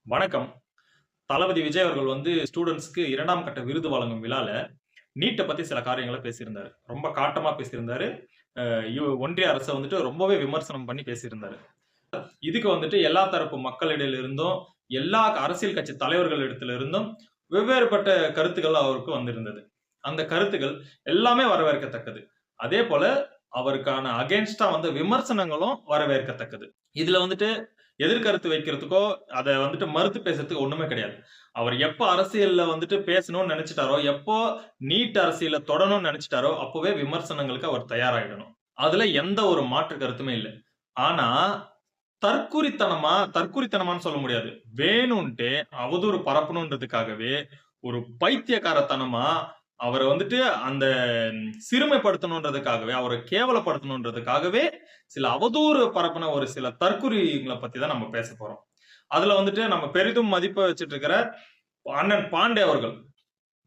வணக்கம். தளபதி விஜய் அவர்கள் ஸ்டூடண்ட்ஸ்க்கு 2ஆம் கட்ட விருது வழங்கும் விழால, நீட்ட பத்தி சில காரியங்கள பேசியிருந்தாரு. ரொம்ப காட்டமா பேசியிருந்தாரு. அ ஒன்றிய அரச ரொம்பவே விமர்சனம் பண்ணி பேசியிருந்தாரு. இதுக்கு எல்லா தரப்பு மக்களிடையிலிருந்தும், எல்லா அரசியல் கட்சி தலைவர்களிடத்திலிருந்தும் வெவ்வேறுபட்ட கருத்துக்கள் அவருக்கு வந்திருந்தது. அந்த கருத்துக்கள் எல்லாமே வரவேற்கத்தக்கது. அதேபோல அவருக்கான அகைன்ஸ்ட்டா விமர்சனங்களும் வரவேற்கத்தக்கது. இதுல எதிர்கருத்து வைக்கிறதுக்கோ, அத மறுத்து பேசுறதுக்கு ஒண்ணுமே கிடையாது. அவர் எப்ப அரசியல்ல பேசணும்னு நெனச்சுட்டாரோ, எப்போ நீட் அரசியல தொடணும்னு நெனச்சுட்டாரோ, அப்பவே விமர்சனங்களுக்கு அவர் தயாராயிடணும். அதுல எந்த ஒரு மாற்று கருத்துமே இல்ல. ஆனா, தற்குறித்தனமான்னு சொல்ல முடியாது. வேணுன்ட்டே அவதூறு பரப்பணுன்றதுக்காகவே, ஒரு பைத்தியக்காரத்தனமா அவர அந்த சிறுமைப்படுத்தணுன்றதுக்காகவே, அவர கேவலப்படுத்தணுன்றதுக்காகவே, சில அவதூறு பரப்புன ஒரு சில தற்குறிகள பத்தி தான் நம்ம பேசப் போறோம். அதுல நம்ம பெரிதும் மதிப்ப வச்சுட்டு இருக்கிற அண்ணன் பாண்டே அவர்கள்.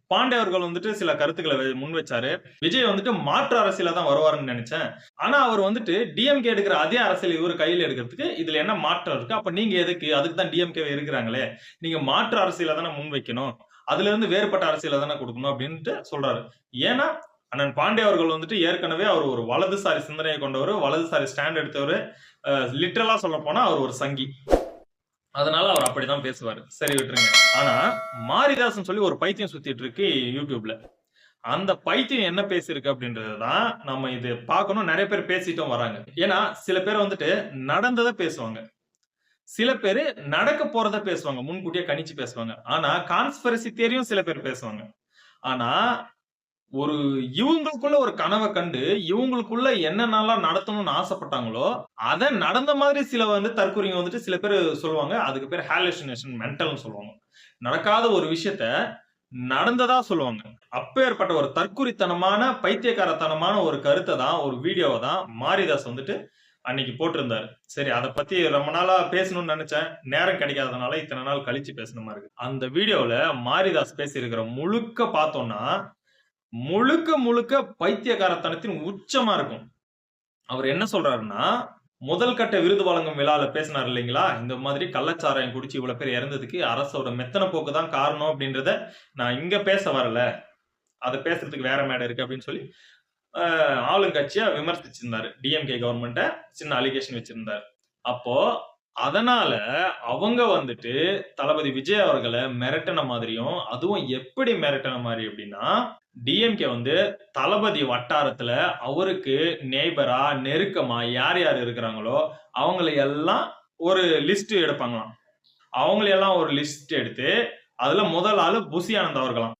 பாண்டே அவர்கள் சில கருத்துக்கள முன் வச்சாரு. விஜய் மாற்று அரசியல்ல தான் வருவாருன்னு நெனச்சேன். ஆனா அவர் டிஎம்கே எடுக்கிற அதே அரசியல் இவரு கையில எடுக்கிறதுக்கு இதுல என்ன மாற்றம் இருக்கு? அப்ப நீங்க எதுக்கு? அதுக்கு தான் டிஎம்கே இருக்கிறாங்களே. நீங்க மாற்று அரசியல தானே முன்வைக்கணும். அதிலிருந்து வேறுபட்ட அரசியல தானே குடுக்கணும் அப்டின்ட்டு சொல்றாரு. ஏன்னா, அண்ணன் பாண்டே அவர்கள் ஏற்கனவே அவர் ஒரு வலதுசாரி சிந்தனைய கொண்டவரு, வலதுசாரி ஸ்டாண்ட் எடுத்தவரு. லிட்டரலா சொல்லப்போனா அவர் ஒரு சங்கி. அதனால அவர் அப்படிதான் பேசுவாரு. சரி விட்டுருங்க. ஆனா, மாரிதாஸ்ன்னு சொல்லி ஒரு பைத்தியம் சுத்திட்டு இருக்கு YouTubeல. அந்த பைத்தியம் என்ன பேசியிருக்கு அப்படின்றத தான் நம்ம இது பார்க்கணும். நெறைய பேர் பேசிட்டும் வராங்க. ஏன்னா, சில பேர் நடந்தத பேசுவாங்க. சில பேரு நடக்க போறத பேசுவாங்க. முன்கூட்டியே கணிச்சு பேசுவாங்க. ஆனா, கான்ஸ்பிரசி தியரியும் சில பேர் பேசுவாங்க. ஆனா, ஒரு இவங்களுக்குள்ள ஒரு கனவ கண்டு, இவங்களுக்குள்ள என்னென்னலாம் நடத்தணும்னு ஆசைப்பட்டாங்களோ, அத நடந்த மாதிரி சில தற்குறிங்க சில பேரு சொல்லுவாங்க. அதுக்கு பேரு ஹாலுசினேஷன், மென்டல்ன்னு சொல்லுவாங்க. நடக்காத ஒரு விஷயத்த நடந்ததா சொல்லுவாங்க. அப்பேற்பட்ட ஒரு தற்குறித்தனமான, பைத்தியக்காரத்தனமான ஒரு கருத்த தான், ஒரு வீடியோவ தான் மாரிதாஸ் அன்னைக்கு போட்டிருந்தாரு. சரி அத பத்தி ரொம்ப நாளா பேசணும்னு நெனச்சேன். நேரம் கிடைக்காதனால இத்தன நாள் கழிச்சு பேசுன மாரி இருக்கு. அந்த வீடியோல மாரிதாஸ் பேசியிருக்கிற முழுக்க பார்த்தோம்னா, முழுக்க முழுக்க பைத்தியக்காரத்தனத்தின் உச்சமா இருக்கும். அவர் என்ன சொல்றாருன்னா, முதல் கட்ட விருது வழங்கும் விழால பேசினார் இல்லைங்களா? இந்த மாதிரி கள்ளச்சாராயம் குடிச்சு இவ்வளவு பேர் இறந்ததுக்கு அரசோட மெத்தன போக்கு தான் காரணம் அப்படின்றத நான் இங்க பேச வரல. அத பேசுறதுக்கு வேற மேடை இருக்கு அப்படின்னு சொல்லி ஆளுங்கட்சியா விமர்சிச்சிருந்தாரு. டிஎம்கே கவர்மெண்ட்ட சின்ன அலிகேஷன் வச்சிருந்தாரு. அப்போ அதனால அவங்க தளபதி விஜய் அவர்கள மிரட்டுன மாதிரியும், அதுவும் எப்படி மிரட்டுன மாரி அப்படின்னா, டிஎம்கே தளபதி வட்டாரத்துல அவருக்கு நெய்பரா, நெருக்கமா யார் யார் இருக்கிறாங்களோ, அவங்கள எல்லாம் ஒரு லிஸ்ட் எடுப்பாங்களாம். அவங்கள எல்லாம் ஒரு லிஸ்ட் எடுத்து, அதுல முதல் ஆளு புசி ஆனந்த் அவர்களாம்.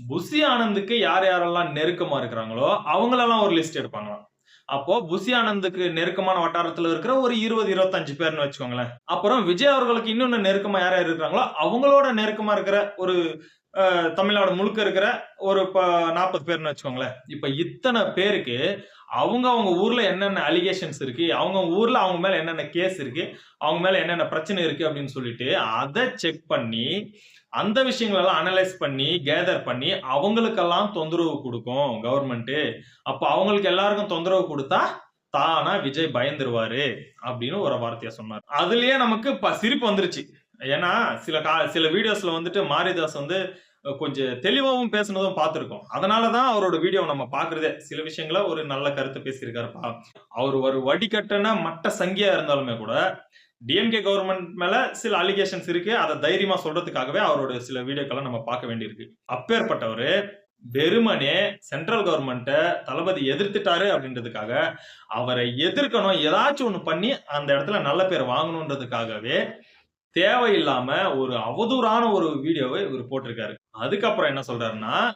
புசி ஆனந்துக்கு யார் யாரெல்லாம் நெருக்கமா இருக்கிறாங்களோ, அவங்களெல்லாம் ஒரு லிஸ்ட் எடுப்பாங்களாம். அப்போ புசி ஆனந்துக்கு நெருக்கமான வட்டாரத்துல இருக்கிற ஒரு 20, 25 பேர்ன்னு வச்சுக்கோங்களேன். அப்புறம் விஜய் அவர்களுக்கு இன்னொன்னு நெருக்கமா யார் யார் இருக்கிறாங்களோ, அவங்களோட நெருக்கமா இருக்கிற ஒரு தமிழ்நாடு முழுக்க இருக்கிற ஒரு 40 பேர்ன்னு வச்சுக்கோங்களேன். இப்ப இத்தன பேருக்கு அவங்க ஊர்ல என்னென்ன அலிகேஷன்ஸ் இருக்கு, அவங்க ஊர்ல அவங்க மேல என்னென்ன கேஸ் இருக்கு, அவங்க மேல என்னென்ன பிரச்சனை இருக்கு அப்படின்னு சொல்லிட்டு அத செக் பண்ணி, அந்த விஷயங்கள எல்லாம் அனலைஸ் பண்ணி, கேதர் பண்ணி அவங்களுக்கெல்லாம் தொந்தரவு குடுக்கும் கவர்மெண்ட். அப்ப அவங்களுக்கு எல்லாருக்கும் தொந்தரவு குடுத்தா தானா விஜய் பயந்துருவாரு அப்படின்னு ஒரு வார்த்தைய சொன்னாரு. அதுலயே நமக்கு சிரிப்பு வந்துருச்சு. ஏன்னா சில வீடியோஸ்ல மாரிதாஸ் கொஞ்சம் தெளிவாவும் பேசுனதும் பார்த்திருக்கோம். அதனால தான் அவரோட வீடியோ நம்ம பார்க்கிறதே. சில விஷயங்கள ஒரு நல்ல கருத்து பேசியிருக்காருப்பா. அவர் ஒரு வடிகட்டுன மட்ட சங்கியா இருந்தாலுமே கூட, டிஎம்கே கவர்மெண்ட் மேல சில அலிகேஷன்ஸ் இருக்கு. அத தைரியமா சொல்றதுக்காகவே அவரோட சில வீடியோக்கள நம்ம பார்க்க வேண்டியிருக்கு. அப்பேற்பட்டவரு வெறுமனே சென்ட்ரல் கவர்மெண்ட்ட தளபதி எதிர்த்துட்டாரு அப்படின்றதுக்காக, அவரை எதிர்க்கணும், ஏதாச்சும் ஒண்ணு பண்ணி அந்த இடத்துல நல்ல பேர் வாங்கணும்ன்றதுக்காகவே தேவையில்லாம ஒரு அவதூறான ஒரு வீடியோவ இவரு போட்டிருக்காரு. அதுக்கப்புறம் என்ன சொல்றாருன்னா,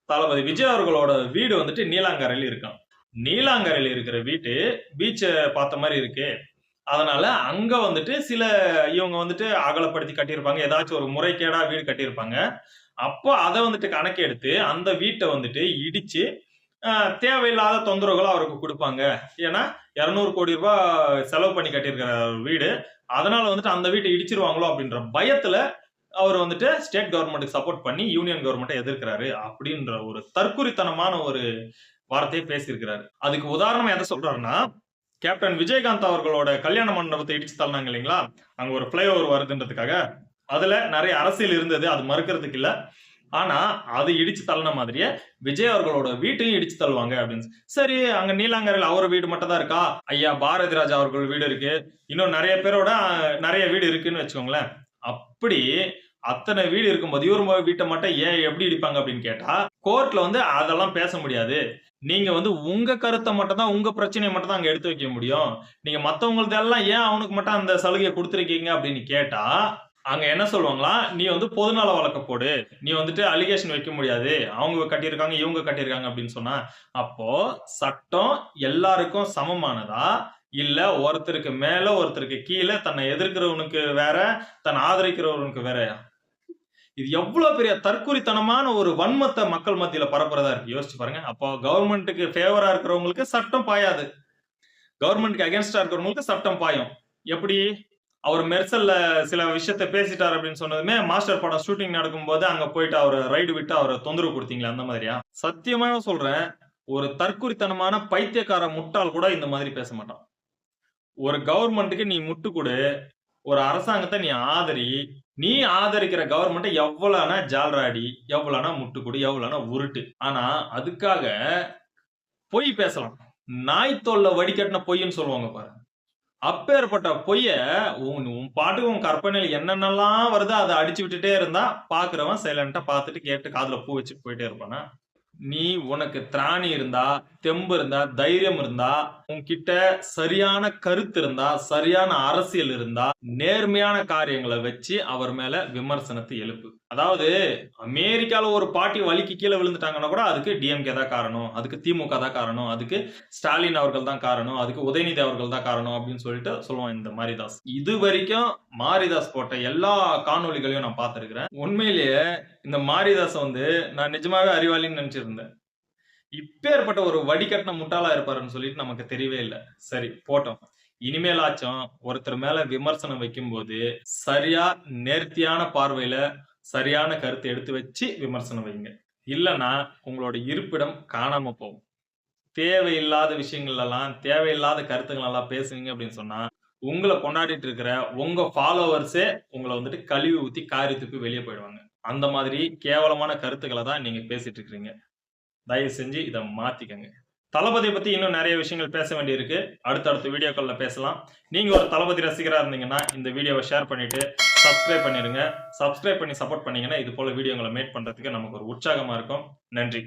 தளபதி விஜய் அவர்களோட வீடு நீலாங்கரையில இருக்காம். நீலாங்கரையில இருக்கிற வீட்டு பீச்ச பார்த்த மாரி இருக்கு. அதனால அங்க சில இவங்க அகலப்படுத்தி கட்டியிருப்பாங்க. ஏதாச்சும் ஒரு முறைகேடா வீடு கட்டியிருப்பாங்க. அப்போ அத கணக்கெடுத்து அந்த வீட்ட இடிச்சு, தேவையில்லாத தொந்தரவுகள அவருக்கு குடுப்பாங்க. ஏன்னா, ரூ. 200,00,00,000 செலவு பண்ணி கட்டியிருக்கிற வீடு. அதனால அந்த வீட்ட இடிச்சிருவாங்களோ அப்படின்ற பயத்துல அவர் ஸ்டேட் கவர்மெண்ட்க்கு சப்போர்ட் பண்ணி யூனியன் கவர்மெண்ட்ட எதிர்க்கிறாரு அப்படின்ற ஒரு தற்குறித்தனமான ஒரு வார்த்தைய பேசியிருக்கிறாரு. அதுக்கு உதாரணமா எத சொல்றாருன்னா, கேப்டன் விஜயகாந்த் அவர்களோட கல்யாண மண்டபத்த இடிச்சு தள்ளுனாங்க இல்லைங்களா? அங்க ஒரு ஃப்ளைஓவர் வருதுன்றதுக்காக. அதுல நிறைய அரசியல் இருந்தது, அது மறுக்கிறதுக்கு இல்ல. ஆனா அது இடிச்சு தள்ளின மாதிரியே விஜய் அவர்களோட வீட்டையும் இடிச்சு தள்ளுவாங்க அப்படின்னு. சரி, அங்க நீலாங்கரையில் அவர் வீடு மட்டும் தான் இருக்கா? ஐயா பாரதி ராஜா அவர்கள் வீடு இருக்கு, இன்னும் நிறைய பேரோட நிறைய வீடு இருக்குன்னு வச்சுக்கோங்களேன். அப்படி அத்தனை வீடு இருக்கும்போது இவர் வீட்டை மட்டும் ஏன் எப்படி இடிப்பாங்க அப்படின்னு கேட்டா, கோர்ட்ல வந்து அதெல்லாம் பேச முடியாது. நீங்க வந்து உங்க கருத்தை மட்டும் தான், உங்க பிரச்சனையை மட்டும் தான் அங்க எடுத்து வைக்க முடியும். நீங்க மத்தவங்களதெல்லாம் ஏன் அவனுக்கு மட்டும் அந்த சலுகையை கொடுத்திருக்கீங்க அப்படின்னு கேட்டா, அங்க என்ன சொல்லுவாங்களா, நீ வந்து பொதுநல வழக்கு போடு, நீ வந்துட்டு அலிகேஷன் வைக்க முடியாது, அவங்க கட்டியிருக்காங்க இவங்க கட்டியிருக்காங்க அப்படின்னு சொன்னா, அப்போ சட்டம் எல்லாருக்கும் சமமானதா, இல்ல ஒருத்தருக்கு மேல ஒருத்தருக்கு கீழே, தன்னை எதிர்க்கிறவனுக்கு வேற, தன்னை ஆதரிக்கிறவனுக்கு வேறயா? இது எவ்வளவு பெரிய தற்குறித்தனமான ஒரு வன்மத்தை மக்கள் மத்தியில பரப்புறதா இருக்கு. யோசிச்சு பாருங்க. அப்போ கவர்மெண்ட்டுக்கு ஃபேவரா இருக்கிறவங்களுக்கு சட்டம் பாயாது, கவர்மெண்ட்க்கு அகைன்ஸ்டா இருக்கிறவங்களுக்கு சட்டம் பாயும். எப்படி? அவர் மெர்சல்ல சில விஷயத்த பேசிட்டார் அப்படின்னு சொன்னதுமே, மாஸ்டர் படம் ஷூட்டிங் நடக்கும்போது அங்க போயிட்டு அவர ரைடு விட்டு அவர தொந்தரவு கொடுத்தீங்களே, அந்த மாதிரியா? சத்தியமா சொல்றேன், ஒரு தற்குறித்தனமான பைத்தியக்கார முட்டாள் கூட இந்த மாதிரி பேச மாட்டான். ஒரு கவர்மெண்ட்டுக்கு நீ முட்டு கொடு, ஒரு அரசாங்கத்தை நீ ஆதரி, நீ ஆதரிக்கிற கவர்மெண்ட் எவ்வளவுனா ஜால்ராடி, எவ்வளவுனா முட்டு கொடு, எவ்வளவுனா உருட்டு. ஆனா அதுக்காக பொய் பேசலாம். நாய் தோல்ல வடிகட்டின பொய்ன்னு சொல்லுவாங்க பாரு. அப்பேற்பட்ட பொய்ய உன் உன் பாட்டுக்கு உன் கற்பனையில என்னென்னலாம் வருதோ அதை அடிச்சு விட்டுட்டே இருந்தா பாக்குறவன் சைலண்டா பார்த்துட்டு கேட்டு காதுல பூ வச்சுட்டு போயிட்டே இருப்பானா? நீ உனக்கு திராணி இருந்தா, தெம்பு இருந்தா, தைரியம் இருந்தா, உன்கிட்ட சரியான கருத்து இருந்தா, சரியான அரசியல் இருந்தா, நேர்மையான காரியங்களை வச்சு அவர் மேல விமர்சனத்தை எழுப்பு. அதாவது அமெரிக்கால ஒரு பாட்டி வலிக்கு கீழே விழுந்துட்டாங்கன்னா கூட அதுக்கு டிஎம்கே தான் காரணம், அதுக்கு திமுக தான் காரணம், அதுக்கு ஸ்டாலின் அவர்கள் தான் காரணம், அதுக்கு உதயநிதி அவர்கள் தான் காரணம் அப்படின்னு சொல்லிட்டு சொல்லுவான் இந்த மாரிதாஸ். இது வரைக்கும் மாரிதாஸ் போட்ட எல்லா காணொளிகளையும் நான் பார்த்திருக்கிறேன். உண்மையிலேயே இந்த மாரிதாஸ் வந்து நான் நிஜமாவே அறிவாளின்னு நினைச்சிருந்தேன். இப்பேற்பட்ட ஒரு வடிகட்டின முட்டாளா இருப்பாருன்னு சொல்லிட்டு நமக்கு தெரியவே இல்ல. சரி போட்டோம். இனிமேலாச்சும் ஒருத்தர் மேல விமர்சனம் வைக்கும்போது சரியா நேர்த்தியான பார்வையில சரியான கருத்தை எடுத்து வச்சு விமர்சனம் வைங்க. இல்லன்னா உங்களோட இருப்பிடம் காணாம போகும். தேவையில்லாத விஷயங்கள் எல்லாம், தேவையில்லாத கருத்துக்கள் எல்லாம் பேசுனீங்க அப்படின்னு சொன்னா, உங்கள கொண்டாடிட்டு இருக்கிற உங்க ஃபாலோவர்ஸே உங்கள வந்துட்டு கழுவி ஊத்தி காரி துப்பி வெளியே போயிடுவாங்க. அந்த மாதிரி கேவலமான கருத்துக்கள தான் நீங்க பேசிட்டு இருக்கிறீங்க. தயவு செஞ்சு இத மாத்திக்கங்க. தளபதிய பத்தி இன்னும் நெறைய விஷயங்கள் பேச வேண்டியிருக்கு. அடுத்தடுத்த வீடியோக்கள்ல பேசலாம். நீங்க ஒரு தளபதி ரசிகரா இருந்தீங்கன்னா, இந்த வீடியோவ ஷேர் பண்ணிட்டு சப்ஸ்கிரைப் பண்ணிருங்க. சப்ஸ்கிரைப் பண்ணி சப்போர்ட் பண்ணீங்கன்னா, இது போல வீடியோங்கள மேக் பண்றதுக்கு நமக்கு ஒரு உற்சாகமா இருக்கும். நன்றி.